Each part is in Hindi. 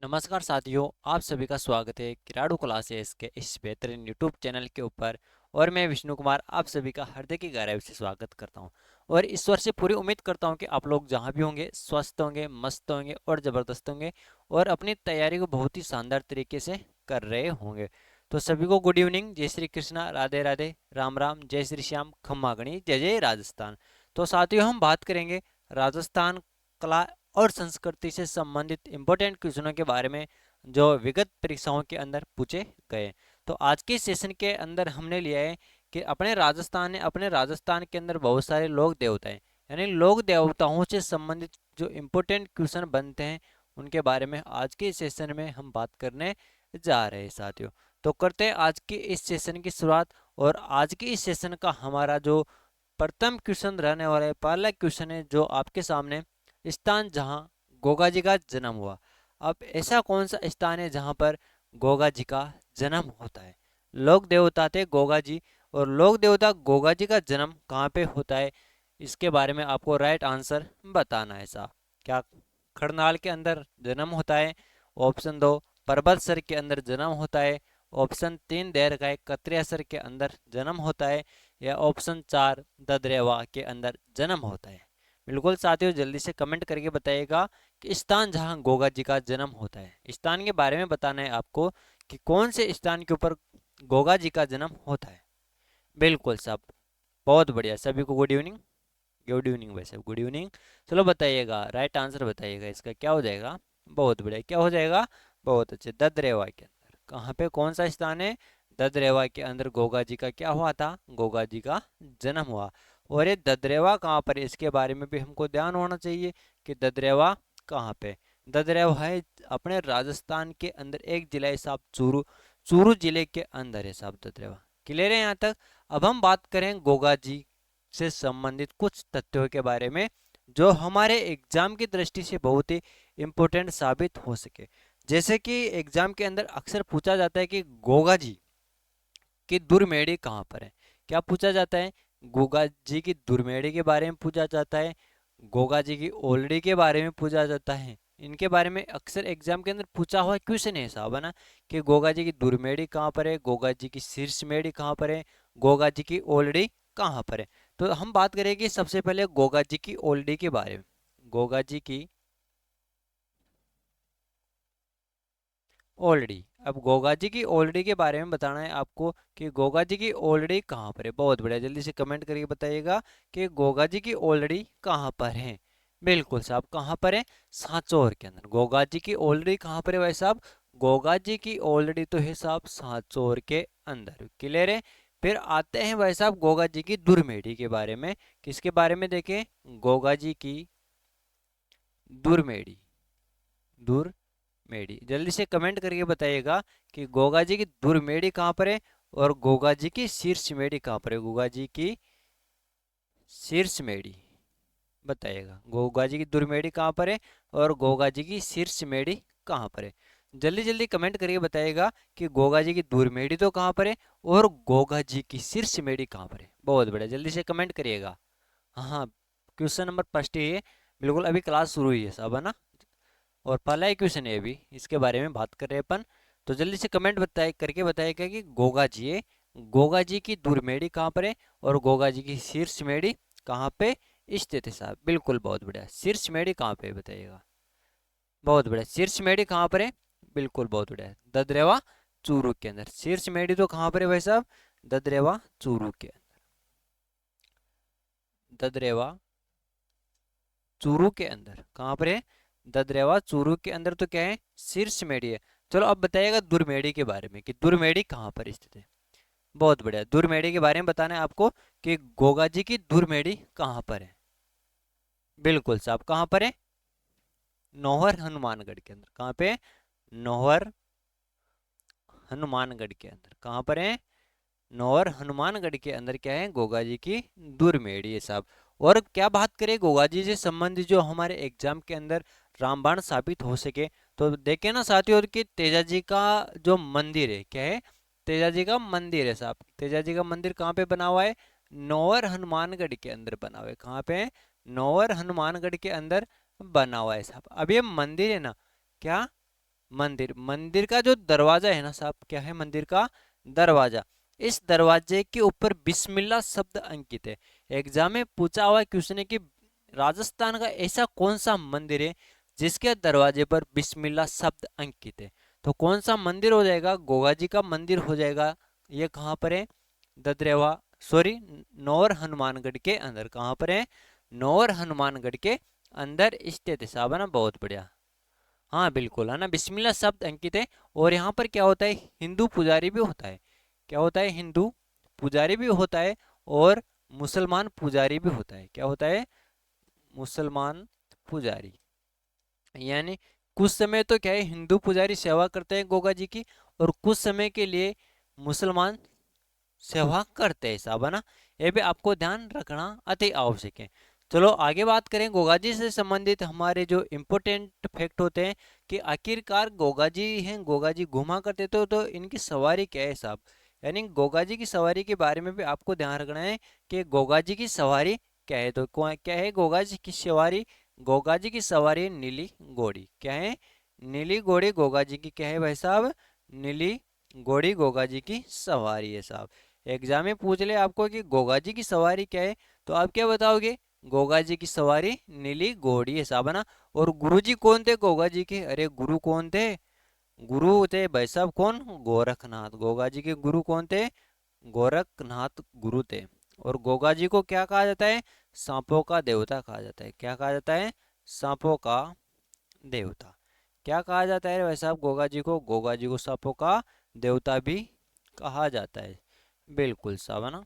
नमस्कार साथियों, आप सभी का स्वागत है किराड़ू क्लासेस के इस बेहतरीन यूट्यूब चैनल के ऊपर। और मैं विष्णु कुमार आप सभी का हृदय की गहराई से स्वागत करता हूं। और ईश्वर से पूरी उम्मीद करता हूं कि आप लोग जहां भी होंगे स्वस्थ होंगे, मस्त होंगे और ज़बरदस्त होंगे और अपनी तैयारी को बहुत ही शानदार तरीके से कर रहे होंगे। तो सभी को गुड इवनिंग, जय श्री कृष्णा, राधे राधे, राम राम, जय श्री श्याम, खम्मा गणी, जय जय राजस्थान। तो साथियों, हम बात करेंगे राजस्थान कला और संस्कृति से संबंधित इंपॉर्टेंट क्वेश्चनों के बारे में जो विगत परीक्षाओं के अंदर पूछे गए। तो आज के सेशन के अंदर हमने लिया है कि अपने राजस्थान के अंदर बहुत सारे लोक देवता हैं, यानी लोक देवताओं से संबंधित जो इम्पोर्टेंट क्वेश्चन बनते हैं उनके बारे में आज के सेशन में हम बात करने जा रहे हैं साथियों। तो करते हैं आज के इस सेशन की शुरुआत। और आज के इस सेशन का हमारा जो प्रथम क्वेश्चन रहने वाला है, पहला क्वेश्चन है जो आपके सामने, स्थान जहां गोगा जी का जन्म हुआ। अब ऐसा कौन सा स्थान है जहां पर गोगा जी का जन्म होता है? लोक देवता थे गोगा जी, और लोक देवता गोगा जी का जन्म कहाँ पे होता है, इसके बारे में आपको राइट आंसर बताना है साहब। क्या खरनाल के अंदर जन्म होता है? ऑप्शन दो, परबतसर के अंदर जन्म होता है। ऑप्शन तीन, देर का कत्रियासर के अंदर जन्म होता है। या ऑप्शन चार, ददरेवा के अंदर जन्म होता है। बिल्कुल साथियों, जल्दी से कमेंट करके बताइएगा कि स्थान जहां गोगा जी का जन्म होता है, स्थान के बारे में बताना है आपको कि कौन से स्थान के ऊपर गोगा जी का जन्म होता है। बिल्कुल साहब, बहुत बढ़िया, सभी को गुड इवनिंग। गुड इवनिंग भाई साहब, गुड इवनिंग। चलो बताइएगा, राइट आंसर बताइएगा, इसका क्या हो जाएगा? बहुत बढ़िया, क्या हो जाएगा? बहुत अच्छे, ददरेवा के अंदर। कहाँ पे, कौन सा स्थान है? ददरेवा के अंदर गोगा जी का क्या हुआ था? गोगा जी का जन्म हुआ। और ये ददरेवा कहाँ पर है, इसके बारे में भी हमको ध्यान होना चाहिए कि ददरेवा कहाँ पे। ददरेवा है अपने राजस्थान के अंदर एक जिला है साहब, चूरू। चूरू जिले के अंदर है साहब ददरेवा। क्लियर है यहाँ तक? अब हम बात करें गोगा जी से संबंधित कुछ तथ्यों के बारे में जो हमारे एग्जाम की दृष्टि से बहुत ही इम्पोर्टेंट साबित हो सके। जैसे कि एग्जाम के अंदर अक्सर पूछा जाता है कि गोगा जी की दुर्मेड़ी कहाँ पर है। क्या पूछा जाता है? गोगा जी की दुर्मेड़ी के बारे में पूछा जाता है, गोगा जी की ओलड़ी के बारे में पूछा जाता है। इनके बारे में अक्सर एग्जाम के अंदर पूछा हुआ क्वेश्चन है साहब, है ना, कि गोगा जी की दुर्मेड़ी कहाँ पर है, गोगा जी की शीर्ष मेड़ी कहाँ पर है, गोगा जी की ओलड़ी कहाँ पर है। तो हम बात करेंगे सबसे पहले गोगा जी की ओलडी के बारे में। गोगा जी की ओलडी। अब गोगा जी की ओलडी के बारे में बताना है आपको कि गोगा जी की ओलडी कहाँ पर है। बहुत बढ़िया, जल्दी से कमेंट करके बताइएगा कि गोगा जी की ओलडी कहाँ पर है। बिल्कुल साहब, कहाँ पर है? सांचौर के अंदर। गोगा जी की ओलडी कहाँ पर है भाई साहब? गोगा जी की ओलडी तो है साहब सांचौर के अंदर। क्लियर है? फिर आते हैं भाई साहब गोगा जी की दुर्मेड़ी के बारे में। किसके बारे में देखें? गोगा जी की दुर्मेड़ी। दुर्मेड़ी, जल्दी से कमेंट करके बताइएगा कि गोगा जी की दुर्मेड़ी कहाँ पर है और गोगा जी की शीर्ष मेड़ी कहाँ पर है। गोगा जी की शीर्ष मेड़ी बताइएगा, गोगा जी की दुर्मेड़ी कहाँ पर है और गोगा जी की शीर्ष मेड़ी कहाँ पर है। जल्दी जल्दी कमेंट करके बताइएगा कि गोगा जी की दुर्मेड़ी तो कहाँ पर है और गोगा जी की शीर्ष मेड़ी कहाँ पर है। बहुत बढ़िया, जल्दी से कमेंट करिएगा। हाँ हाँ, क्वेश्चन नंबर फर्स्ट ही है। बिल्कुल, अभी क्लास शुरू हुई है सब, है ना, और पहला ही क्वेश्चन है अभी, इसके बारे में बात कर रहे हैं अपन। तो जल्दी से कमेंट बताए करके बताइएगा कि गोगा जी है, गोगा जी की दुर्मेड़ी कहाँ पर है और गोगा जी की शीर्ष मेड़ी कहाँ पे स्थित है साहब। बिल्कुल, बहुत बढ़िया, शीर्ष मेड़ी कहाँ पे है बताइएगा। बहुत बढ़िया, शीर्ष मेड़ी कहाँ पर है? बिल्कुल, बहुत बढ़िया, ददरेवा चूरू के अंदर। शीर्ष मेड़ी तो कहाँ पर है भाई साहब? ददरेवा चूरू के अंदर। ददरेवा चूरू के अंदर कहाँ पर है? ददरेवा चूरू के अंदर तो क्या है? शीर्ष मेड़ी है। चलो अब बताइएगा दुर्मेड़ी के बारे में कि दुर्मेड़ी कहाँ पर स्थित है। बहुत बढ़िया, दुर्मेड़ी के बारे में बताना है आपको कि गोगा जी की दुर्मेड़ी कहाँ पर है। बिल्कुल साहब, कहाँ पर है? नौहर हनुमानगढ़ के अंदर। कहाँ पे? नौहर हनुमानगढ़ के अंदर। कहाँ पर है? नौहर हनुमानगढ़ के अंदर क्या है? गोगा जी की दुर्मेड़ी है साहब। और क्या बात करें गोगा जी से संबंधित जो हमारे एग्जाम के अंदर रामबाण साबित हो सके, तो देखे ना साथियों कि तेजा जी का जो मंदिर है, क्या है? तेजा जी का मंदिर है साहब। तेजा जी का मंदिर कहाँ पे बना हुआ है? नौहर हनुमानगढ़ के अंदर बना हुआ है। कहाँ पे है? नौहर हनुमानगढ़ के अंदर बना हुआ है साहब। अब ये मंदिर है ना, क्या मंदिर, मंदिर का जो दरवाजा है ना साहब, क्या है मंदिर का दरवाजा, इस दरवाजे के ऊपर बिस्मिल्लाह शब्द अंकित है। एग्जाम में पूछा हुआ क्वेश्चन है कि राजस्थान का ऐसा कौन सा मंदिर है जिसके दरवाजे पर बिस्मिल्लाह शब्द अंकित है। तो कौन सा मंदिर हो जाएगा, गोगा जी का मंदिर हो जाएगा। ये कहाँ पर है, ददरेवा, सॉरी, नौर हनुमानगढ़ के अंदर। कहाँ पर है, नौर हनुमानगढ़ के अंदर स्थित है साहब, है ना, बहुत बढ़िया। हाँ बिल्कुल, है ना, बिस्मिल्लाह शब्द अंकित है। और यहाँ पर क्या होता है, हिंदू पुजारी भी होता है। क्या होता है, हिंदू पुजारी भी होता है और मुसलमान पुजारी भी होता है। क्या होता है, मुसलमान पुजारी। यानी कुछ समय तो क्या है, हिंदू पुजारी सेवा करते हैं गोगा जी की, और कुछ समय के लिए मुसलमान सेवा करते हैं साहब, है ना। ये भी आपको ध्यान रखना अति आवश्यक है। चलो आगे बात करें गोगा जी से संबंधित हमारे जो इम्पोर्टेंट फैक्ट होते हैं कि आखिरकार गोगा जी हैं, गोगा जी घुमा करते तो इनकी सवारी क्या है साहब। यानी गोगा जी की सवारी के बारे में भी आपको ध्यान रखना है कि गोगा जी की सवारी क्या है। तो क्या है गोगा जी की सवारी, गोगा जी की सवारी नीली घोड़ी। क्या है, नीली घोड़ी गोगा जी की क्या है भाई साहब, नीली घोड़ी गोगा जी की सवारी है साहब। एग्जाम में पूछ ले आपको कि गोगा जी की सवारी क्या है, तो आप क्या बताओगे, गोगा जी की सवारी नीली घोड़ी है साहब, है ना। और गुरु जी कौन थे गोगा जी के, अरे गुरु कौन थे, गुरु थे भाई साहब कौन, गोरखनाथ। गोगा जी के गुरु कौन थे, गोरखनाथ गुरु थे। और गोगा जी को क्या कहा जाता है, सांपों का देवता कहा जाता है। क्या कहा जाता है, सांपों का देवता। क्या कहा जाता है भाई साहब गोगा जी को, गोगा जी को सांपों का देवता भी कहा जाता है। बिल्कुल साहब, है ना,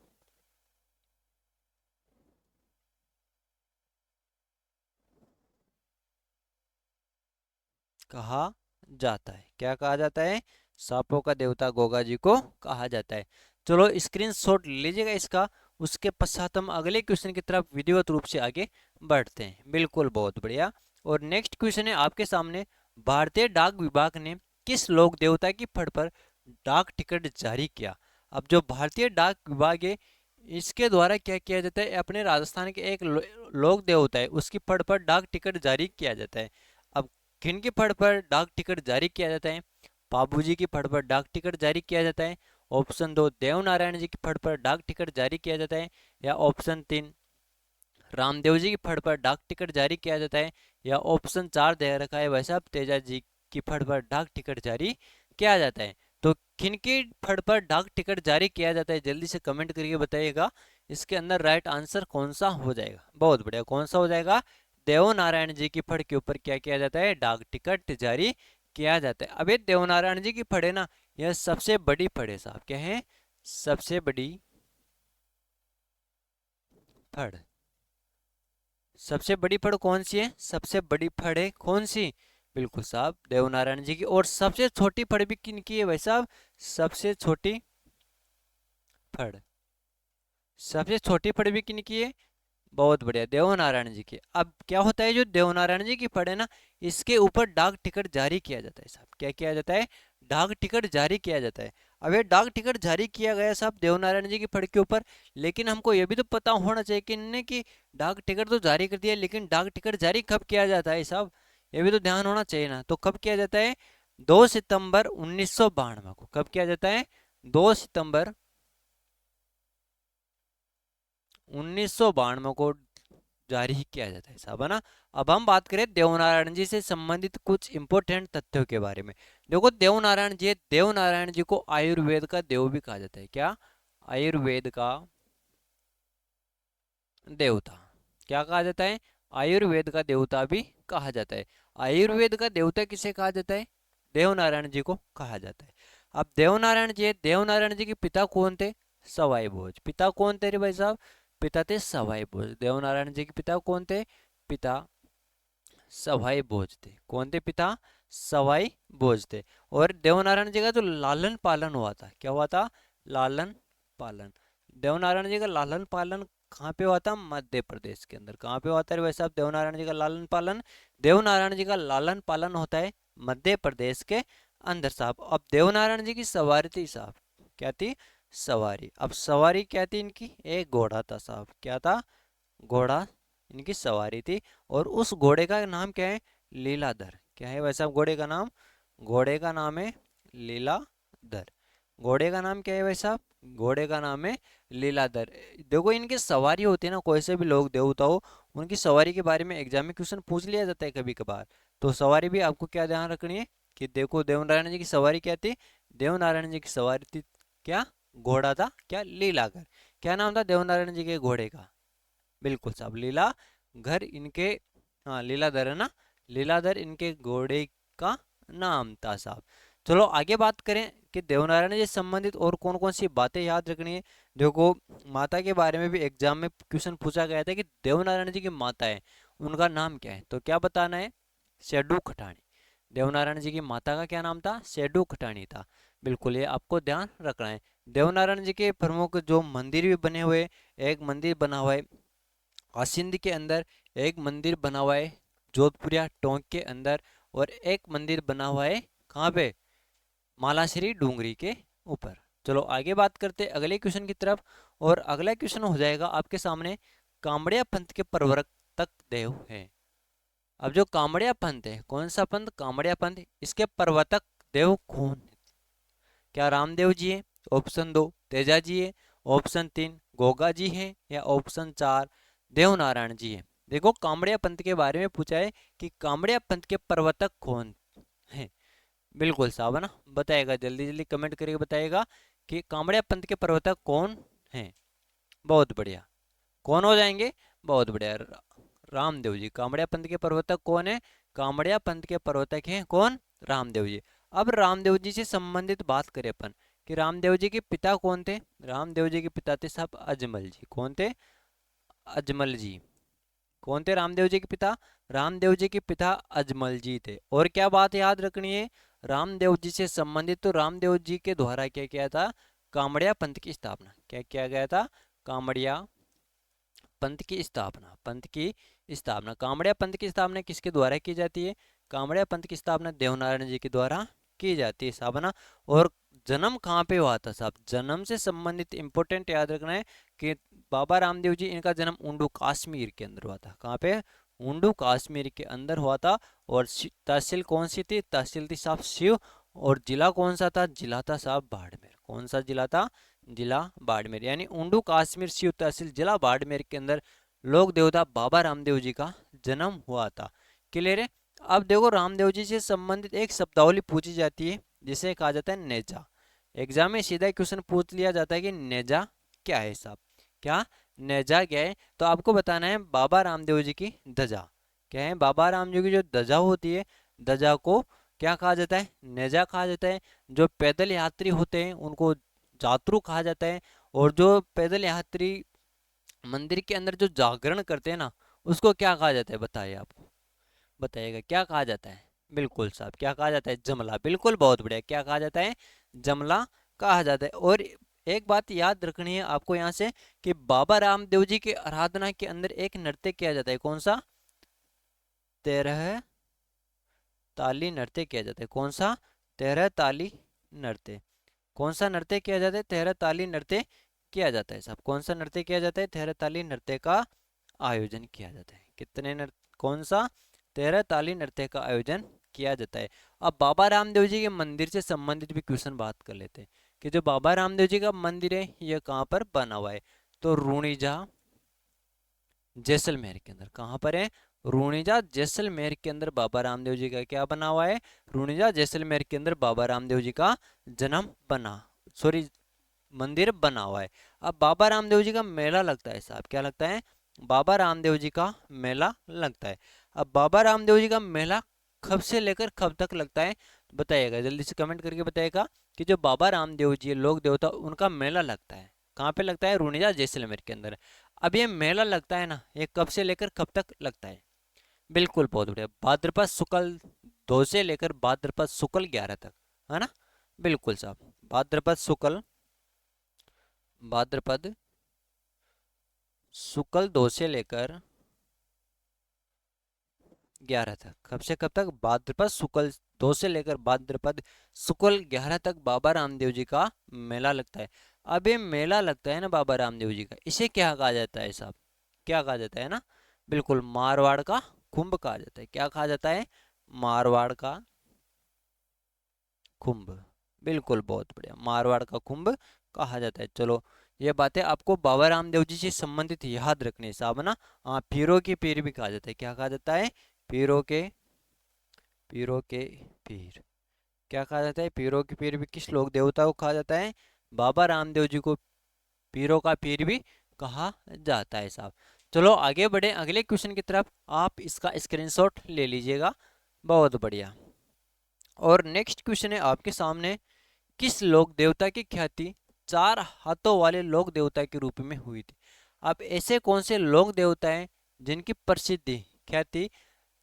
कहा जाता है। क्या कहा जाता है, सांपों का देवता गोगा जी को कहा जाता है। चलो स्क्रीनशॉट लीजिएगा इसका, उसके पश्चात हम अगले क्वेश्चन की तरफ विधिवत रूप से आगे बढ़ते हैं। बिल्कुल, बहुत बढ़िया। और नेक्स्ट क्वेश्चन है आपके सामने, भारतीय डाक विभाग ने किस लोक देवता की फड़ पर डाक टिकट जारी किया। अब जो भारतीय डाक विभाग है, इसके द्वारा क्या किया जाता है, अपने राजस्थान के एक लोक देवता है उसकी फड़ पर डाक टिकट जारी किया जाता है। अब किन की फड़ पर डाक टिकट जारी किया जाता है, बाबूजी की फड़ पर डाक टिकट जारी किया जाता है। ऑप्शन दो, देवनारायण जी की फड़ पर डाक टिकट जारी किया जाता है। या ऑप्शन तीन, रामदेव जी की फड़ पर डाक टिकट जारी किया जाता है। या ऑप्शन चार दे रखा है भाई साहब, तेजा जी की फड़ पर डाक टिकट जारी किया जाता है। तो किनकी फड़ पर डाक टिकट जारी किया जाता है, जल्दी से कमेंट करके बताइएगा। इसके अंदर राइट आंसर कौन सा हो जाएगा, बहुत बढ़िया, कौन सा हो जाएगा, देवनारायण जी की फड़ के ऊपर क्या किया जाता है, डाक टिकट जारी किया जाता है। अब ये देवनारायण जी की फड़ है ना, यह सबसे बड़ी फड़ है साहब। क्या है, सबसे बड़ी फड़। सबसे बड़ी फड़ कौन सी है, सबसे बड़ी फड़ है कौन सी, बिल्कुल साहब देवनारायण जी की। और सबसे छोटी फड़ भी किन की है भाई साहब, सबसे छोटी फड़, सबसे छोटी फड़ भी किन की है, बहुत बढ़िया, देवनारायण जी की। अब क्या होता है, जो देवनारायण जी की फड़ है ना, इसके ऊपर डाक टिकट जारी किया जाता है साहब। क्या किया जाता है, डाक टिकट जारी किया जाता है। अब ये डाक टिकट जारी किया गया साहब देवनारायण जी की फड़ के ऊपर, लेकिन हमको ये भी तो पता होना चाहिए कि इनने की डाक टिकट तो जारी कर दिया, लेकिन डाक टिकट जारी कब किया जाता है साहब, ये भी तो ध्यान होना चाहिए ना। तो कब किया जाता है, 2 सितंबर 1992 को। कब किया जाता है, 2 सितंबर 1992 को जारी किया जाता है साहब, है ना। अब हम बात करें देवनारायण जी से संबंधित कुछ इंपॉर्टेंट तथ्यों के बारे में। देखो देवनारायण जी, देवनारायण जी को आयुर्वेद का देव भी कहा जाता है। क्या, आयुर्वेद का देवता, क्या कहा जाता है, आयुर्वेद का देवता भी कहा जाता है। आयुर्वेद का देवता किसे कहा जाता है, देवनारायण जी को कहा जाता है। अब देवनारायण जी, देवनारायण जी के पिता कौन थे, सवाई भोज। पिता कौन थे रे भाई साहब, पिता थे सवाई भोज। देवनारायण जी के पिता कौन थे, पिता सवाई भोज थे। कौन थे पिता, सवाई भोज थे। और देवनारायण जी का जो लालन पालन हुआ था, क्या हुआ था, लालन पालन। देवनारायण जी का लालन पालन कहाँ पे हुआ था, मध्य प्रदेश के अंदर। कहाँ पे हुआ था भाई साहब देवनारायण जी का लालन पालन, देवनारायण जी का लालन पालन होता है मध्य प्रदेश के अंदर साहब। अब देवनारायण जी की सवारी थी साहब, क्या थी, सवारी। अब सवारी क्या थी इनकी, एक घोड़ा था साहब। क्या था, घोड़ा इनकी सवारी थी। और उस घोड़े का नाम क्या है, लीलाधर। क्या है वैसा घोड़े का नाम, घोड़े का नाम है लीलाधर। घोड़े का नाम क्या है भाई साहब? घोड़े का नाम है लीलाधर। देखो इनकी सवारी होती है ना, कोई से भी लोग देवता हो, उनकी सवारी के बारे में एग्जाम में क्वेश्चन पूछ लिया जाता है कभी कभार। तो सवारी भी आपको क्या ध्यान रखनी है कि देखो देवनारायण जी की सवारी क्या थी? देवनारायण जी की सवारी थी क्या? घोड़ा था क्या? लीलाधर। क्या नाम था देवनारायण जी के घोड़े का? बिल्कुल साहब, लीला घर इनके, हाँ लीलाधर है ना, लीलाधर इनके घोड़े का नाम था साहब। चलो आगे बात करें कि देवनारायण जी से संबंधित और कौन कौन सी बातें याद रखनी है। देखो माता के बारे में भी एग्जाम में क्वेश्चन पूछा गया था कि देवनारायण जी की माता है, उनका नाम क्या है? तो क्या बताना है? शेडू खटाणी। देवनारायण जी की माता का क्या नाम था? शेडू खटाणी था। बिल्कुल, ये आपको ध्यान रखना है। देवनारायण जी के प्रमुख जो मंदिर भी बने हुए, एक मंदिर बना हुआ है कासिंद के अंदर, एक मंदिर बना हुआ है जोधपुरिया टोंक के अंदर, और एक मंदिर बना हुआ है कहाँ पे? मालाश्री डूंगरी के ऊपर। चलो आगे बात करते हैं अगले क्वेश्चन की तरफ। और अगला क्वेश्चन हो जाएगा आपके सामने, कामड़िया पंथ के प्रवर्तक देव है। अब जो कामड़िया पंथ है, कौन सा पंथ? कामड़िया पंथ, इसके प्रवर्तक देव कौन? क्या रामदेव जी है? ऑप्शन दो तेजा जी है, ऑप्शन तीन गोगा जी है, या ऑप्शन चार देवनारायण जी है। देखो कामड़िया पंथ के बारे में पूछा है कि कामड़िया पंथ के प्रवर्तक कौन है। बिल्कुल साहब है ना, बताएगा जल्दी जल्दी कमेंट करके बताएगा कि कामड़िया पंथ के प्रवर्तक कौन है। बहुत बढ़िया, कौन हो जाएंगे? बहुत बढ़िया, रामदेव जी। कामड़िया पंथ के प्रवर्तक कौन है? कामड़िया पंथ के प्रवर्तक हैं कौन? रामदेव जी। अब रामदेव जी से संबंधित बात करें अपन कि रामदेव जी के पिता कौन थे? रामदेव जी के पिता थे साहब अजमल जी। कौन थे? अजमल जी। कौन थे रामदेव जी के पिता? रामदेव जी के पिता अजमल जी थे। और क्या बात याद रखनी है रामदेव जी से संबंधित? तो रामदेव जी के द्वारा क्या किया था? कामड़िया पंथ की स्थापना। क्या किया गया था? कामड़िया पंथ की स्थापना। पंथ की स्थापना, कामड़िया पंथ की स्थापना किसके द्वारा की जाती है? कामड़िया पंथ की स्थापना देवनारायण जी के द्वारा की जाती है साहब, है ना। और जन्म कहाँ पे हुआ था साहब? जन्म से संबंधित इंपॉर्टेंट याद रखना है कि बाबा रामदेव जी, इनका जन्म उंडू कश्मीर के अंदर हुआ था। कहाँ पे? उंडू कश्मीर के अंदर हुआ था। और तहसील कौन सी थी? तहसील थी साहब शिव। और जिला कौन सा था? जिला था साहब बाड़मेर। कौन सा जिला था? जिला बाड़मेर। यानी उंडू कश्मीर शिव तहसील जिला बाड़मेर के अंदर लोक देवता बाबा रामदेव जी का जन्म हुआ था। क्लियर है? अब देखो रामदेव जी से संबंधित एक शब्दावली पूछी जाती है जिसे कहा जाता है नेजा। एग्जाम में सीधा क्वेश्चन पूछ लिया जाता है कि नेजा क्या है साहब? क्या नेजा क्या है? तो आपको बताना है बाबा रामदेव जी की ध्वजा क्या है? बाबा रामदेव की जो ध्वजा होती है, ध्वजा को क्या कहा जाता है? नेजा कहा जाता है। जो पैदल यात्री होते हैं उनको जातरू कहा जाता है। और जो पैदल यात्री मंदिर के अंदर जो जागरण करते हैं ना, उसको क्या कहा जाता है? बताइए आप, बताइएगा क्या कहा जाता है? बिल्कुल साहब, क्या कहा जाता है? जमला। बिल्कुल, बहुत बढ़िया, क्या कहा जाता है? जमला कहा जाता है। और एक बात याद रखनी है आपको यहाँ से कि बाबा रामदेव जी की आराधना के अंदर एक नृत्य किया जाता है। कौन सा? तेरह ताली नृत्य किया जाता है। कौन सा? तेरह ताली नृत्य। कौन सा नृत्य किया जाता है? तेरह ताली नृत्य किया जाता है साहब। कौन सा नृत्य किया जाता है? तेरह ताली नृत्य का आयोजन किया जाता है। कितने नृत्य? कौन सा? तेरह ताली नृत्य का आयोजन किया जाता है। अब बाबा रामदेव जी के मंदिर से संबंधित भी क्वेश्चन बात कर लेते हैं कि जो बाबा रामदेव जी का मंदिर है ये कहाँ पर बना हुआ है? तो रूणीजा जैसलमेर के अंदर। कहाँ पर है? रूणीजा जैसलमेर के अंदर बाबा रामदेव जी का क्या बना हुआ है? रूणीजा जैसलमेर के अंदर बाबा रामदेव जी का जन्म बना, सॉरी, मंदिर बना हुआ है। अब बाबा रामदेव जी का मेला लगता है साहब। क्या लगता है? बाबा रामदेव जी का मेला लगता है। अब बाबा रामदेव जी का मेला कब से लेकर कब तक लगता है? बताइएगा जल्दी से कमेंट करके बताइएगा कि जो बाबा रामदेव जी लोक देवता उनका मेला लगता है कहाँ पे लगता है? रूणीजा जैसलमेर के अंदर। अब ये मेला लगता है ना, ये कब से लेकर कब तक लगता है? बिल्कुल, बहुत बढ़िया, भाद्रपद शुक्ल 2 से लेकर भाद्रपद शुक्ल 11 तक, है ना। बिल्कुल साहब, भाद्रपद शुक्ल, भाद्रपद शुक्ल 2 से लेकर 11 तक। कब से कब तक? भाद्रपद शुक्ल 2 से लेकर भाद्रपद शुक्ल 11 तक बाबा रामदेव जी का मेला लगता है। अब ये मेला लगता है ना बाबा रामदेव जी का, इसे क्या कहा जाता है साहब? क्या कहा जाता है ना? बिल्कुल, मारवाड़ का कुंभ कहा जाता है। क्या कहा जाता है? मारवाड़ का खुम्ब। बिल्कुल, बहुत बढ़िया, मारवाड़ का खुम्ब कहा जाता है। चलो, ये बातें आपको बाबा रामदेव जी से संबंधित याद रखने साहब ना। हाँ, पीरों के पीर भी कहा जाता है। क्या कहा जाता है? पीरों के पीर। क्या कहा जाता है? पीरों के पीर भी किस लोक देवता को कहा जाता है? बाबा रामदेव जी को पीरों का पीर भी कहा जाता है साहब। चलो आगे बढ़े अगले क्वेश्चन की तरफ। आप इसका स्क्रीनशॉट ले लीजिएगा। बहुत बढ़िया। और नेक्स्ट क्वेश्चन है आपके सामने, किस लोक देवता की ख्याति चार हाथों वाले लोक देवता के रूप में हुई थी? अब ऐसे कौन से लोक देवता हैं जिनकी प्रसिद्धि ख्याति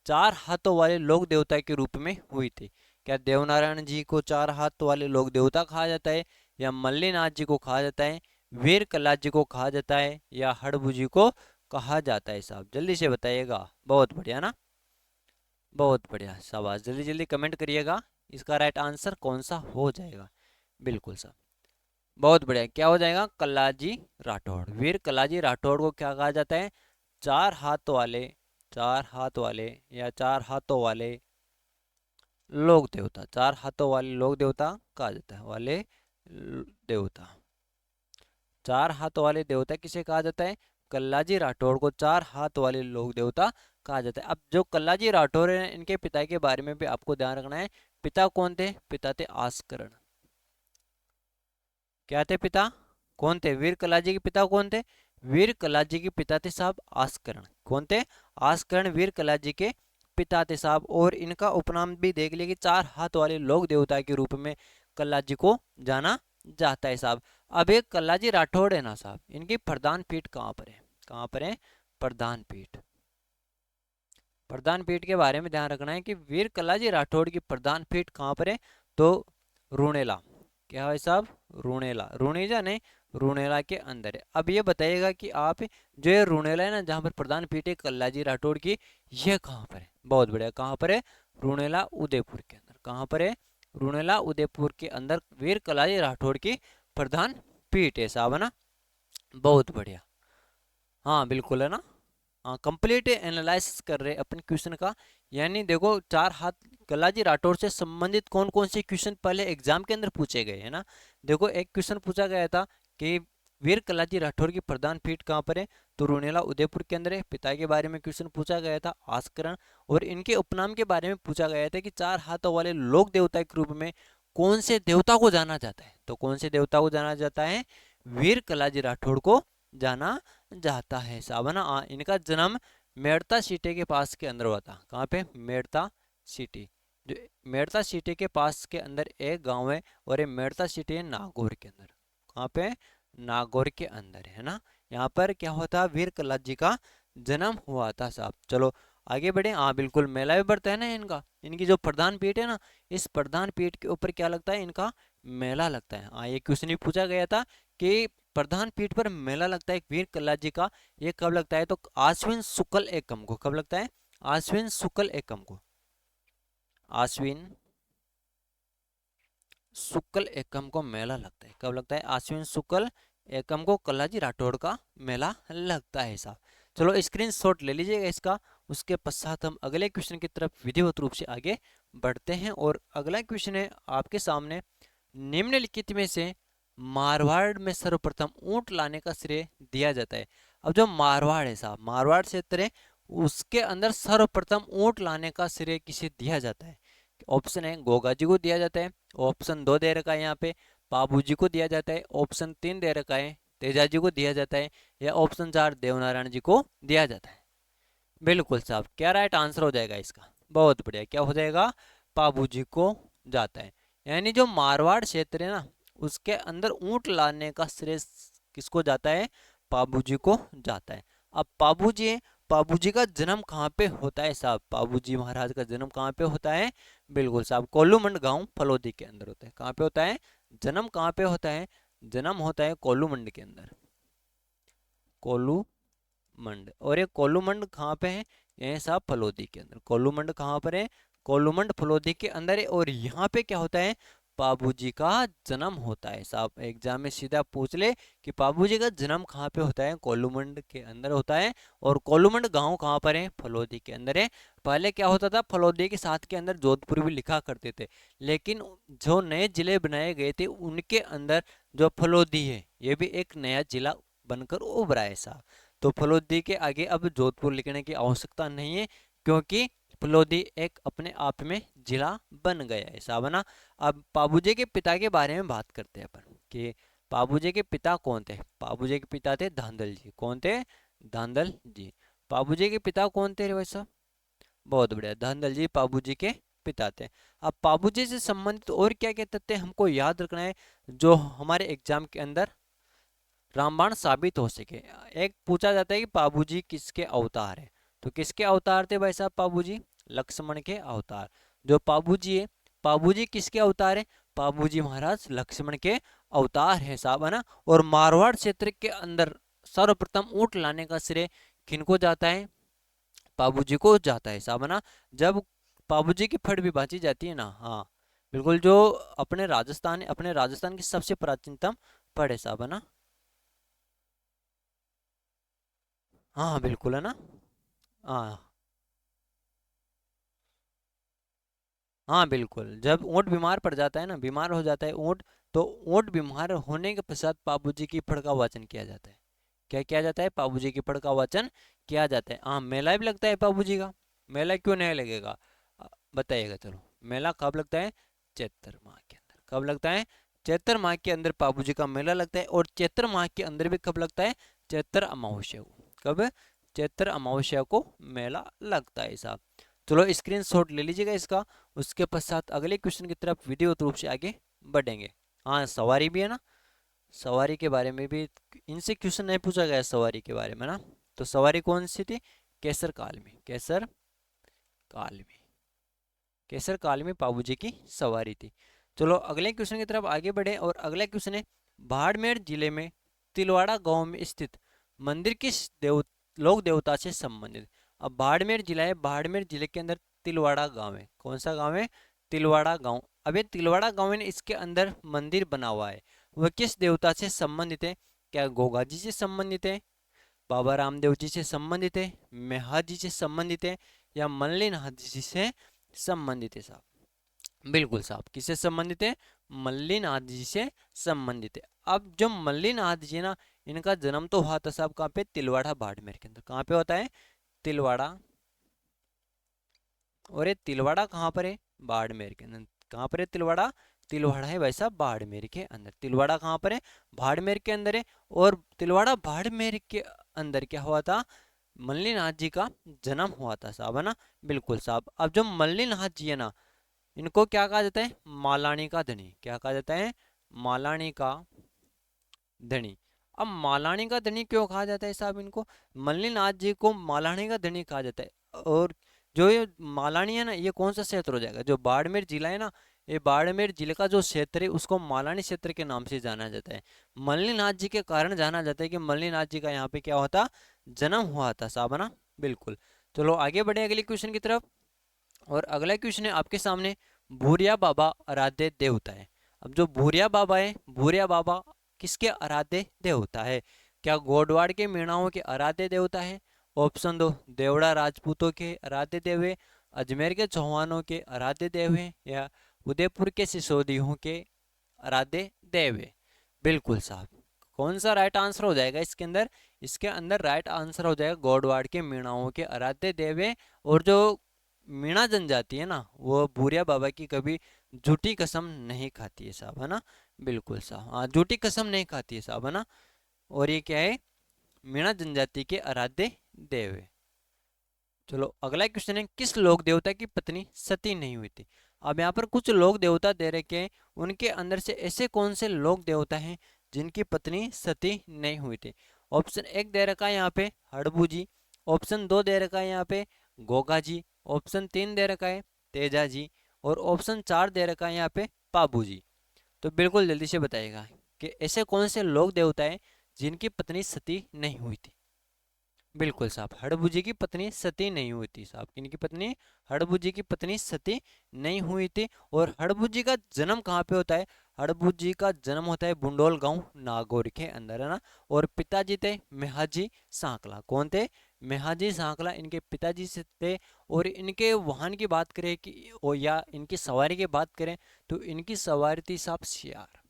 चार हाथों वाले लोक देवता के रूप में हुई थी? क्या देवनारायण जी को चार हाथ वाले लोक देवता कहा जाता है, या मल्लीनाथ जी को कहा जाता है, वीर कला जी को कहा जाता है, या हड़बू जी को कहा जाता है साहब? जल्दी से बताइएगा। बहुत बढ़िया ना, बहुत बढ़िया, शाबाश, जल्दी जल्दी कमेंट करिएगा। इसका राइट आंसर कौन सा हो जाएगा? बिल्कुल साहब, बहुत बढ़िया। क्या हो जाएगा? कल्लाजी राठौड़। वीर कल्लाजी राठौड़ को क्या कहा जाता है? चार हाथ वाले, चार हाथ वाले या चार हाथों वाले लोक देवता, चार हाथों वाले लोक देवता कहा जाता है। देवता, चार हाथ वाले देवता किसे कहा जाता है? कल्लाजी राठौड़ को चार हाथ वाले लोक देवता कहा जाता है। अब जो कल्लाजी राठौड़ हैं, इनके पिता के बारे में भी आपको ध्यान रखना है। पिता कौन थे? पिता थे आस्करण। क्या थे पिता? कौन थे? वीर कलाजी के पिता कौन थे? वीर कलाजी के पिता थे साहब आस्करण। कौन थे? आस्करण वीर कलाजी के पिता थे साहब। और इनका उपनाम भी देख लिया कि चार हाथ वाले लोक देवता के रूप में कल्लाजी को जाना जाता है साहब। अब एक कल्लाजी राठौड़ है ना साहब, इनकी प्रधान पीठ कहाँ पर है? कहाँ पर है प्रधान पीठ? प्रधान पीठ के बारे में ध्यान रखना है कि वीर कल्लाजी राठौड़ की प्रधान पीठ कहाँ पर है? तो रूणेला। क्या है साहब? रूणेला। रूणेजा नहीं, रूणेला के अंदर है। अब ये बताइएगा कि आप जो ये रूणेला है ना, जहाँ पर प्रधान पीठ है कल्लाजी राठौड़ की, ये कहाँ पर है? बहुत बढ़िया, कहाँ पर है? रूणेला उदयपुर के अंदर। कहाँ पर है? रूणेला उदयपुर के अंदर वीर कल्लाजी राठौड़ की प्रधान पीठ है साहब, है ना। बहुत बढ़िया, हाँ बिल्कुल, है ना। हाँ, कंप्लीट एनालिसिस कर रहे अपन क्वेश्चन का। यानी देखो, चार हाथ कलाजी राठौड़ से संबंधित कौन कौन से क्वेश्चन पहले एग्जाम के अंदर पूछे गए, है ना। देखो, एक क्वेश्चन पूछा गया था कि वीर कलाजी राठौड़ की प्रधान पीठ कहाँ पर है? तो रूणेला उदयपुर के अंदर है। पिता के बारे में क्वेश्चन पूछा गया था आस्करण। और इनके उपनाम के बारे में पूछा गया था कि चार हाथों वाले लोक देवता के रूप में कौन से देवता को जाना जाता है? तो कौन से देवता को जाना जाता है? वीर कलाजी राठौड़ को जाना जाता है साहब, है ना। इनका जन्म मेड़ता सिटी के पास के अंदर हुआ था। कहाँ पे? मेड़ता सिटी। जो मेड़ता सिटी के पास के अंदर एक गांव है, और ये मेड़ता सिटी है नागौर के अंदर। कहाँ पे? नागौर के अंदर, है ना। यहाँ पर क्या होता? वीर कल्लाद जी का जन्म हुआ था साहब। चलो आगे बढ़े। हाँ बिल्कुल, मेला भी बढ़ता है ना इनका। इनकी जो प्रधान पीठ है ना, इस प्रधान पीठ के ऊपर क्या लगता है? इनका मेला लगता है। हाँ, ये क्वेश्चन भी पूछा गया था कि प्रधान पीठ पर मेला लगता है वीर कल्लाद जी का, ये कब लगता है? तो आश्विन शुक्ल एकम को। कब लगता है? आश्विन शुक्ल एकम को। आश्विन शुक्ल एकम को मेला लगता है। कब लगता है? आश्विन शुक्ल एकम को कल्लाजी राठौड़ का मेला लगता है साहब। चलो स्क्रीनशॉट ले लीजिएगा इसका। उसके पश्चात हम अगले क्वेश्चन की तरफ विधिवत रूप से आगे बढ़ते हैं। और अगला क्वेश्चन है आपके सामने, निम्नलिखित में से मारवाड़ में सर्वप्रथम ऊंट लाने का श्रेय दिया जाता है? अब जो मारवाड़ है साहब, मारवाड़ क्षेत्र है, उसके अंदर सर्वप्रथम ऊंट लाने का श्रेय किसे दिया जाता है? ऑप्शन है गोगा जी को दिया जाता है, ऑप्शन दो दे रखा है यहाँ पे बाबू जी को दिया जाता है, ऑप्शन तीन दे रखा है तेजा जी को दिया जाता है, या ऑप्शन चार देवनारायण जी को दिया जाता है? बिल्कुल साहब, क्या राइट आंसर हो जाएगा इसका? बहुत बढ़िया, क्या हो जाएगा? बाबू जी को जाता है। यानी जो मारवाड़ क्षेत्र है ना, उसके अंदर ऊंट लाने का श्रेय किसको जाता है? बाबू जी को जाता है। अब बाबू जी, बाबू जी का जन्म कहाँ पे होता है साहब? बाबू जी महाराज का जन्म कहाँ पे होता है? बिल्कुल साहब, कोल्लूमंड गांव फलोदी के अंदर होता है। कहाँ पे होता है जन्म? कहाँ पे होता है जन्म? होता है कोल्लूमंड के अंदर, कोल्लूमंड। और ये कोल्लूमंड कहाँ पे है? ये साहब फलोदी के अंदर। कोल्लूमंड कहाँ पर है? कोल्लूमंड फलोदी के अंदर है। और यहाँ पे क्या होता है? पाबूजी का जन्म होता है। साहब एग्जाम में सीधा पूछ ले कि पाबूजी का जन्म कहाँ पे होता है, कोल्लूमंड के अंदर होता है। और कोल्लूमंड गांव कहाँ पर है, फलोदी के अंदर है। पहले क्या होता था, फलोदी के साथ के अंदर जोधपुर भी लिखा करते थे, लेकिन जो नए जिले बनाए गए थे उनके अंदर जो फलोदी है ये भी एक नया जिला बनकर उभरा है साहब। तो फलोदी के आगे अब जोधपुर लिखने की आवश्यकता नहीं है, क्योंकि फलोदी एक अपने आप में जिला बन गया है साहब, है ना। अब पाबूजी के पिता के बारे में बात करते हैं अपन कि पाबूजी के पिता कौन थे। पाबूजी के पिता थे धांधल जी। कौन थे, धांधल जी। पाबूजी के पिता कौन थे रे भाई साहब, बहुत बढ़िया, धांधल जी पाबूजी के पिता थे। अब पाबूजी से संबंधित और क्या क्या तथ्य हमको याद रखना है जो हमारे एग्जाम के अंदर रामबाण साबित हो सके। एक पूछा जाता है कि पाबूजी किसके अवतार है, तो किसके अवतार थे भाई साहब पाबूजी, लक्ष्मण के अवतार। जो पाबूजी है, पाबूजी किसके अवतार है, पाबूजी महाराज लक्ष्मण के अवतार है साहब, है ना। और मारवाड़ क्षेत्र के अंदर सर्वप्रथम ऊंट लाने का श्रेय किनको जाता है, पाबूजी को जाता है साहब, है ना। जब पाबूजी की फट भी बांची जाती है ना, हाँ बिल्कुल, जो अपने राजस्थान की सबसे प्राचीनतम फट है साहब, है ना। हाँ हाँ बिल्कुल, है ना। हाँ हाँ बिल्कुल, जब ऊँट बीमार पड़ जाता है ना, बीमार हो जाता है ऊँट, तो ऊँट बीमार होने के पश्चात बाबूजी की फड़ का वाचन किया जाता है। क्या किया जाता है, बाबूजी की फड़ का वाचन किया जाता है। हाँ, मेला भी लगता है बाबूजी का। मेला क्यों नहीं लगेगा, बताइएगा चलो। मेला कब लगता है, चैत्र माह के अंदर। कब लगता है, चैत्र माह के अंदर बाबूजी का मेला लगता है। और चैत्र माह के अंदर भी कब लगता है, चैत्र अमावस्या को। कब, चैत्र अमावस्या को मेला लगता है साहब। चलो स्क्रीनशॉट ले लीजिएगा इसका। उसके पश्चात अगले क्वेश्चन की तरफ विधिवत रूप से आगे बढ़ेंगे। हाँ, सवारी भी है ना, सवारी के बारे में भी इनसे क्वेश्चन नहीं पूछा गया सवारी के बारे में ना। तो सवारी कौन सी थी, केसर काल में, केसर काल में, केसर काल में बाबूजी की सवारी थी। चलो अगले क्वेश्चन की तरफ आगे बढ़े। और अगला क्वेश्चन है, बाड़मेर जिले में तिलवाड़ा गांव में स्थित मंदिर किस लोक देवता से संबंधित। अब बाड़मेर जिला है, बाड़मेर जिले के अंदर तिलवाड़ा गांव है। कौन सा गांव है, तिलवाड़ा गांव। अब ये तिलवाड़ा गांव है, इसके अंदर मंदिर बना हुआ है, वह किस देवता से संबंधित है। क्या गोगा जी से संबंधित है, बाबा रामदेव जी से संबंधित है, मेहा जी से संबंधित है, या मल्लीनाथ जी से संबंधित है साहब। बिल्कुल साहब, किससे संबंधित है, मल्लीनाथ जी से संबंधित है। अब जो मल्लीनाथ जी ना, इनका जन्म तो हुआ था साहब कहाँ पे, तिलवाड़ा बाड़मेर के अंदर। कहाँ पे होता है, तिलवाड़ा। और ये तिलवाड़ा कहाँ पर है, बाड़मेर के अंदर। कहाँ पर है तिलवाड़ा, तिलवाड़ा है भाई साहब बाड़मेर के अंदर। तिलवाड़ा कहाँ पर है, बाड़मेर के अंदर है। और तिलवाड़ा बाड़मेर के अंदर क्या हुआ था, मल्लीनाथ जी का जन्म हुआ था साहब, है ना। बिल्कुल साहब। अब जो मल्लीनाथ जी है ना, इनको क्या कहा जाता है, मालानी का धनी। क्या कहा जाता है, मालानी का धनी। अब मालानी का धनी क्यों कहा जाता है साहब इनको, मल्लीनाथ जी को मालानी का धनी कहा जाता है। और जो ये मालानी है ना, ये कौन सा क्षेत्र हो जाएगा, जो बाड़मेर जिला है ना, ये बाड़मेर जिले का जो क्षेत्र है उसको मालानी क्षेत्र के नाम से जाना जाता है। मल्लीनाथ जी के कारण जाना जाता है कि मल्लीनाथ जी का यहाँ पे क्या होता, जन्म हुआ था साहब, है ना। बिल्कुल। चलो आगे बढ़े अगले क्वेश्चन की तरफ। और अगला क्वेश्चन है आपके सामने, भूरिया बाबा आराध्य देवता है। अब जो भूरिया बाबा है, भूरिया बाबा किसके आराध्य देवता है। क्या गोडवाड़ के मीणाओं के आराध्य देवता है, ऑप्शन दो, देवड़ा राजपूतों के आराध्य देव है, अजमेर के चौहानों के आराध्य देव है, या उदयपुर के सिसोदियों के आराध्य देव है। बिल्कुल साहब, कौन सा राइट आंसर हो जाएगा इसके अंदर, इसके अंदर राइट आंसर हो जाएगा गोडवाड़ के मीणाओं के आराध्य देव है। और जो मीणा जनजाति है ना, वो भूरिया बाबा की कभी झूठी कसम नहीं खाती है साहब, है ना। बिल्कुल साहब, हाँ झूठी कसम नहीं खाती है साहब, है ना। और ये क्या है, मीणा जनजाति के आराध्य देव है। चलो अगला क्वेश्चन है, किस लोक देवता की पत्नी सती नहीं हुई थी। अब यहाँ पर कुछ लोक देवता दे रखे हैं, उनके अंदर से ऐसे कौन से लोक देवता हैं जिनकी पत्नी सती नहीं हुई थी। ऑप्शन एक दे रखा है यहाँ पे हड़बू जी, ऑप्शन दो दे रखा है यहाँ पे गोगा जी, ऑप्शन तीन दे रखा है तेजा जी, और ऑप्शन चार दे रखा है यहाँ पे पाबू जी। तो बिल्कुल जल्दी से बताइएगा कि ऐसे कौन से लोक देवता हैं जिनकी पत्नी सती नहीं हुई थी। बिल्कुल साहब, हड़बुजी की पत्नी सती नहीं हुई थी साहब। किनकी पत्नी? हड़बुजी की पत्नी सती नहीं हुई थी। और हड़बुजी का जन्म कहाँ पे होता है? हड़बुजी का जन्म होता है बुंडोल गांव नागौर के अंदर, है ना। और पिताजी थे मेहाजी सांकला। कौन थे? मेहाजी सांकला इनके पिताजी से थे। और इनके वाहन की बात करें कि या इनकी सवारी की बात करें तो इनकी सवारी थी साहब सियार।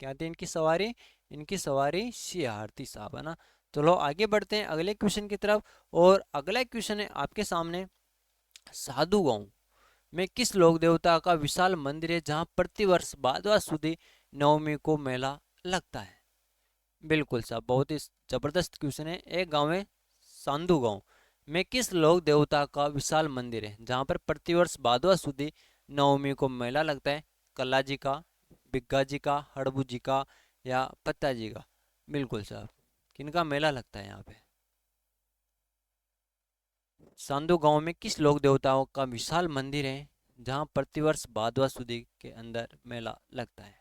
क्या थी इनकी सवारी? इनकी सवारी सियार थी साहब, है ना। चलो आगे बढ़ते हैं अगले क्वेश्चन की तरफ। और अगला क्वेश्चन है आपके सामने, साधु गांव में किस लोक देवता का विशाल मंदिर है जहां प्रतिवर्ष भादवा सुदी नवमी को मेला लगता है? बिल्कुल साहब, बहुत ही जबरदस्त क्वेश्चन है। एक गांव है सांधु गांव में किस लोक देवता का विशाल मंदिर है जहां पर प्रतिवर्ष भादवा सुदी नवमी को मेला लगता है? कल्ला जी का, बिग्गा जी का, हड़बू जी का, या पत्ता जी का? बिल्कुल साहब, किनका मेला लगता है यहाँ पे? सांधु गांव में किस लोक देवताओं का विशाल मंदिर है जहां प्रतिवर्ष भादवा सुदी के अंदर मेला लगता है?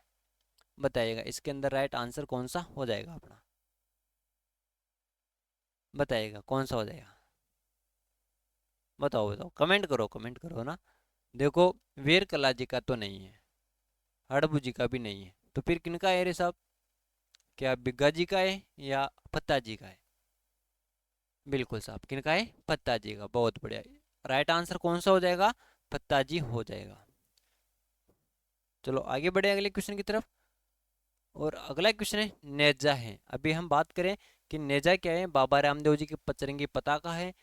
बताइएगा इसके अंदर राइट आंसर कौन सा हो जाएगा अपना? बताइएगा कौन सा हो जाएगा? बताओ बताओ, कमेंट करो ना। देखो, वीर कला जी का तो नहीं है, हड़बू जी का भी नहीं है, तो फिर किनका है रे साहब? क्या बिग्गा जी का है या पत्ता जी का है? बिल्कुल साहब, किनका है? पत्ता जी का। बहुत बढ़िया। राइट आंसर कौन सा हो जाएगा? पत्ता जी हो जाएगा। चलो आगे बढ़े अगले क्वेश्चन की तरफ। और अगला क्वेश्चन है नेजा है। अभी हम बात करें कि नेजा क्या है? बाबा रामदेव जी की पचरंगी पताका है,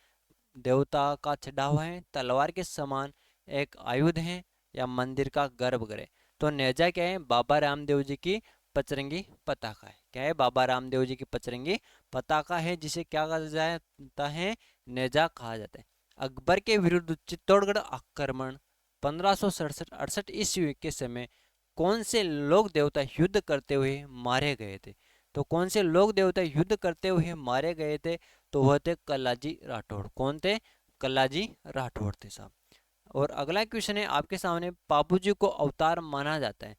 देवता का चढ़ा हुआ है, तलवार के समान एक आयुध है, या मंदिर का गर्भगृह? तो नेजा क्या है? बाबा रामदेव जी की पचरंगी पताका है। क्या है? बाबा रामदेव जी की पचरंगी पताका है, जिसे क्या कहा जाता है? नेजा कहा जाता है। अकबर के विरुद्ध चित्तौड़गढ़ आक्रमण 1567-68 ईस्वी के समय कौन से लोक देवता युद्ध करते हुए मारे गए थे? तो कौन से लोक देवता युद्ध करते हुए मारे गए थे? तो वह थे कल्लाजी राठौड़। कौन थे? कल्लाजी राठौड़ थे साहब। और अगला क्वेश्चन है आपके सामने, पापूजी को अवतार माना जाता है।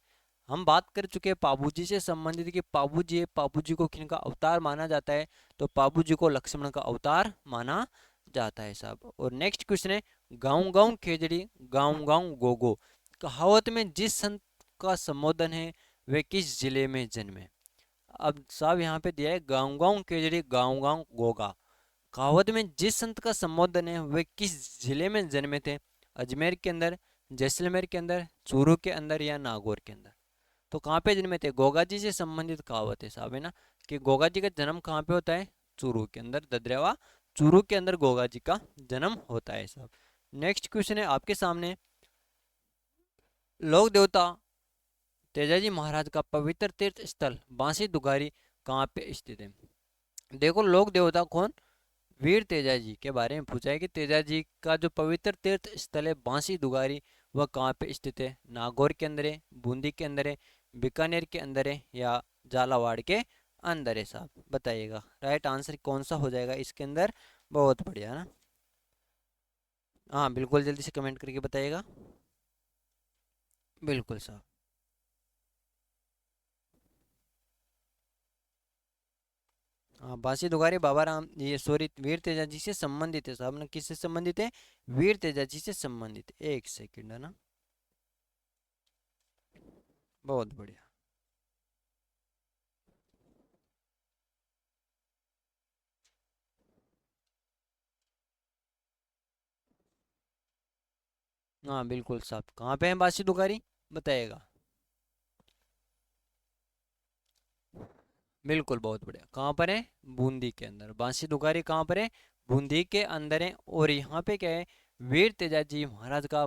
हम बात कर चुके हैं पापूजी से संबंधित कि पापूजी है, पापूजी को किनका अवतार माना जाता है? तो पापूजी को लक्ष्मण का अवतार माना जाता है साहब। और नेक्स्ट क्वेश्चन है, गाँव गाँव खेजड़ी गाँव गाँव गोगो कहावत में जिस संत का संबोधन है वे किस जिले में जन्मे? अब साहब यहाँ पे दिया है गाँव गाँव खेजड़ी गाँव गाँव गोगा। कहावत में जिस संत का संबोधन है वे किस जिले में जन्मे थे? अजमेर के अंदर, जैसलमेर के अंदर, चूरू के अंदर, या नागौर के अंदर? तो कहाँ पे जन्मे थे? गोगा जी से संबंधित कहावत है साहब, है ना। कि गोगा जी का जन्म कहाँ पे होता है? चूरू के अंदर, ददरेवा चूरू के अंदर गोगा जी का जन्म होता है साहब। नेक्स्ट क्वेश्चन है आपके सामने, लोक देवता तेजाजी महाराज का पवित्र तीर्थ स्थल बांसी दुगारी कहाँ पे स्थित है? देखो, लोक देवता कौन? वीर तेजाजी के बारे में पूछा है कि तेजाजी का जो पवित्र तीर्थ स्थल है बांसी दुगारी, वह कहाँ पे स्थित है? नागौर के अंदर है, बूंदी के अंदर है, बीकानेर के अंदर है, या झालावाड़ के अंदर है साहब? बताइएगा राइट आंसर कौन सा हो जाएगा इसके अंदर? बहुत बढ़िया ना। हाँ बिल्कुल, जल्दी से कमेंट करके बताइएगा। बिल्कुल साहब। हाँ, बांसी दुगारी बाबा राम, ये सॉरी, वीर तेजाजी से संबंधित है साहब ना। किससे संबंधित है? वीर तेजाजी से संबंधित है। एक सेकंड, है ना। बहुत बढ़िया। हाँ बिल्कुल साहब, कहाँ पे है बांसी दुगारी? बताइएगा। बिल्कुल, बहुत बढ़िया। कहाँ पर है? बूंदी के अंदर। बांसी दुगारी कहाँ पर है? बूंदी के अंदर है। और यहाँ पे क्या है? वीर तेजाजी महाराज का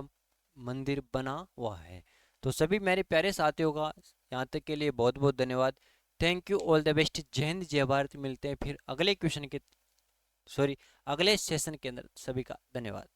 मंदिर बना हुआ है। तो सभी मेरे प्यारे साथियों का यहाँ तक के लिए बहुत बहुत धन्यवाद। Thank you, all the best. जय हिंद, जय भारत। मिलते हैं फिर अगले क्वेश्चन के, सॉरी, अगले सेशन के अंदर। सभी का धन्यवाद।